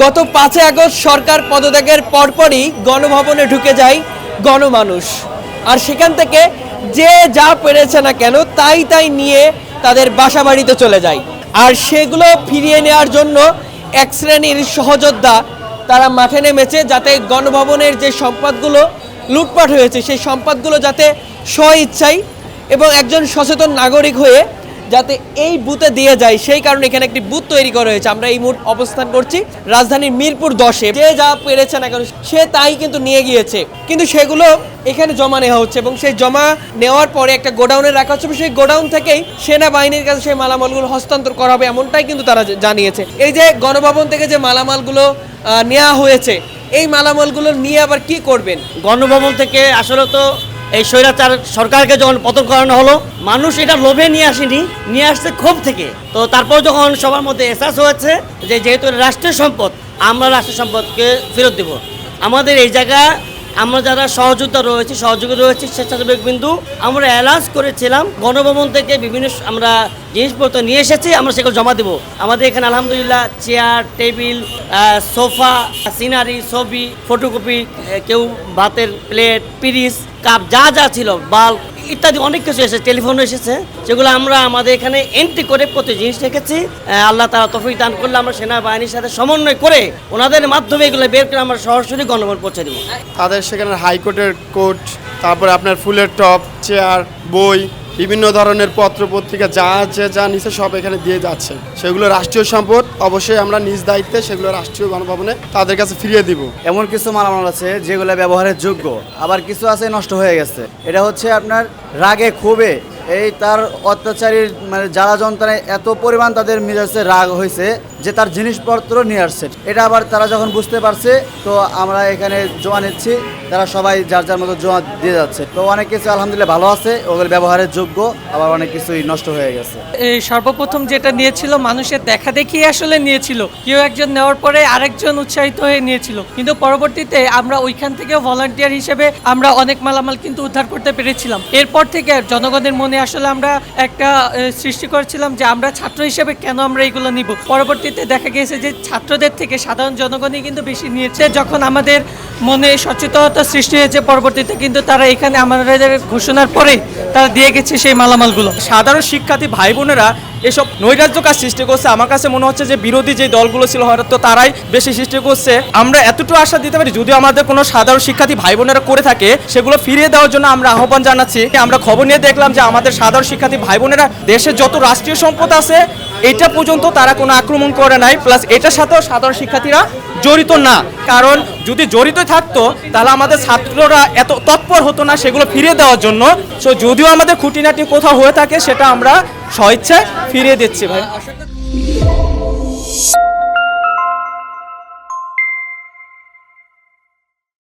গত 5 আগস্ট সরকার পদত্যাগের পরপরই গণভবনে ঢুকে যায় গণমানুষ, আর সেখান থেকে যে যা পেরেছে না কেন তাই নিয়ে তাদের বাসা বাড়িতে চলে যায়। আর সেগুলো ফিরিয়ে নেওয়ার জন্য এক শ্রেণীর সহযোদ্ধা তারা মাঠে নেমেছে, যাতে গণভবনের যে সম্পদগুলো লুটপাট হয়েছে সেই সম্পদগুলো যাতে স্বইচ্ছায় এবং একজন সচেতন নাগরিক হয়ে যাতে এই বুথে দিয়ে যায়, সেই কারণে এখানে একটি বুথ তৈরি করা হয়েছে। আমরা এই মুহূর্তে অবস্থান করছি রাজধানীর মিরপুর 10-এ। যে যা পেরেছে না কেন সে তাই কিন্তু নিয়ে গিয়েছে, কিন্তু সেগুলো এখানে জমা নেওয়া হচ্ছে এবং সেই জমা নেওয়ার পরে একটা গোডাউনে রাখা হচ্ছে। সেই গোডাউন থেকেই সেনাবাহিনীর কাছে সেই মালামালগুলো হস্তান্তর করা হবে, এমনটাই কিন্তু তারা জানিয়েছে। এই যে গণভবন থেকে যে মালামালগুলো নেওয়া হয়েছে, এই মালামালগুলো নিয়ে আবার কি করবেন? গণভবন থেকে আসলে তো এই স্বৈরাচার সরকারকে যখন পতন করানো হলো, মানুষ এটা লোভে নিয়ে আসেনি, নিয়ে আসছে ক্ষোভ থেকে। তো তারপর যখন সবার মধ্যে এহসাস হয়েছে যে যেহেতু রাষ্ট্রীয় সম্পদ, আমরা রাষ্ট্রীয় সম্পদকে ফেরত দেব। আমাদের এই জায়গা আমরা যারা সহযোদ্ধা রয়েছে, সহযোগী রয়েছে, স্বেচ্ছাসেবক বিন্দু, আমরা অ্যালাউন্স করেছিলাম গণভবন থেকে বিভিন্ন আমরা জিনিসপত্র নিয়ে এসেছি, আমরা সেগুলো জমা দেবো। আমাদের এখানে আলহামদুলিল্লাহ চেয়ার, টেবিল, সোফা, সিনারি, ছবি, ফটোকপি, কেউ ভাতের প্লেট, পিরিচ, কাপ, যা ছিল, বাল্ব ইত্যাদি অনেক কিছু এসেছে, টেলিফোনও এসেছে, সেগুলো আমরা আমাদের এখানে এন্ট্রি করে প্রতি জিনিস রেখেছি। আল্লাহ তাআলা তৌফিক দান করলে আমরা সেনাবাহিনীর সাথে সমন্বয় করে ওনাদের মাধ্যমে এগুলো বের করে আমরা সরাসরি গণভবন পৌঁছে দেবো। তাদের সেখানে হাইকোর্টের কোর্ট, তারপরে আপনার ফুলের টপ, চেয়ার, বই, বিভিন্ন ধরনের পত্র পত্রিকা যা নিচে সব এখানে দিয়ে যাচ্ছে। সেগুলো রাষ্ট্রীয় সম্পদ, অবশ্যই আমরা নিজ দায়িত্বে সেগুলো রাষ্ট্রীয় গণভবনে তাদের কাছে ফিরিয়ে দিব। এমন কিছু মালামাল আছে যেগুলো ব্যবহারের যোগ্য, আবার কিছু আছে নষ্ট হয়ে গেছে। এটা হচ্ছে আপনার রাগে ক্ষোভে এই তার অত্যাচারীর মানে জ্বালা যন্ত্রণায় এত পরিমাণ তাদের মেজাজে রাগ হয়েছে যে তার জিনিসপত্র নিয়ে আসছে। এটা আবার তারা যখন বুঝতে পারছে, তো আমরা এখানে জমা নিচ্ছি, তারা সবাই যার মতো জমা দিয়ে যাচ্ছে। তো অনেক কিছু আলহামদুলিল্লাহ ভালো আছে, ওগুলো ব্যবহারের যোগ্য, আবার অনেক কিছুই নষ্ট হয়ে গেছে। এই সর্বপ্রথম যেটা নিয়েছিল মানুষের দেখা দেখি আসলে নিয়েছিল, কেউ একজন নেওয়ার পরে আরেকজন উৎসাহিত হয়ে নিয়েছিল, কিন্তু পরবর্তীতে আমরা ওইখান থেকে ভলান্টিয়ার হিসেবে আমরা অনেক মালামাল কিন্তু উদ্ধার করতে পেরেছিলাম। এরপর থেকে জনগণের মনে আসলে আমরা একটা সৃষ্টি করেছিলাম যে আমরা ছাত্র হিসেবে কেন আমরা এগুলো নিব। পরবর্তীতে দেখা গিয়েছে যে ছাত্রদের থেকে সাধারণ জনগণই কিন্তু বেশি নিয়েছে। যখন আমাদের মনে সচেতনতা সৃষ্টি হয়েছে, পরবর্তীতে কিন্তু তারা এখানে আমাদের ঘোষণার পরে তারা দিয়ে গেছে সেই মালামালগুলো। সাধারণ শিক্ষার্থী ভাই বোনেরা এসব নৈরাজ্য কাজ সৃষ্টি করছে। আমার কাছে মনে হচ্ছে যে বিরোধী যে দলগুলো ছিল হয়তো তারাই বেশি সৃষ্টি করছে। আমরা এতটুকু আশা দিতে পারি, যদিও আমাদের কোনো সাধারণ শিক্ষার্থী ভাই বোনেরা করে থাকে, সেগুলো ফিরিয়ে দেওয়ার জন্য আমরা আহ্বান জানাচ্ছি। আমরা খবর নিয়ে দেখলাম যে আমাদের সাধারণ শিক্ষার্থী ভাই বোনেরা দেশের যত রাষ্ট্রীয় সম্পদ আছে এটা পর্যন্ত তারা কোনো আক্রমণ করে নাই, প্লাস এটার সাথেও সাধারণ শিক্ষার্থীরা জড়িত না। কারণ যদি জড়িত থাকতো তাহলে আমাদের ছাত্ররা এত তৎপর হতো না সেগুলো ফিরিয়ে দেওয়ার জন্য। সো যদিও আমাদের খুঁটিনাটি কোথাও হয়ে থাকে সেটা আমরা স্বেচ্ছায় ফিরিয়ে দিচ্ছি ভাই।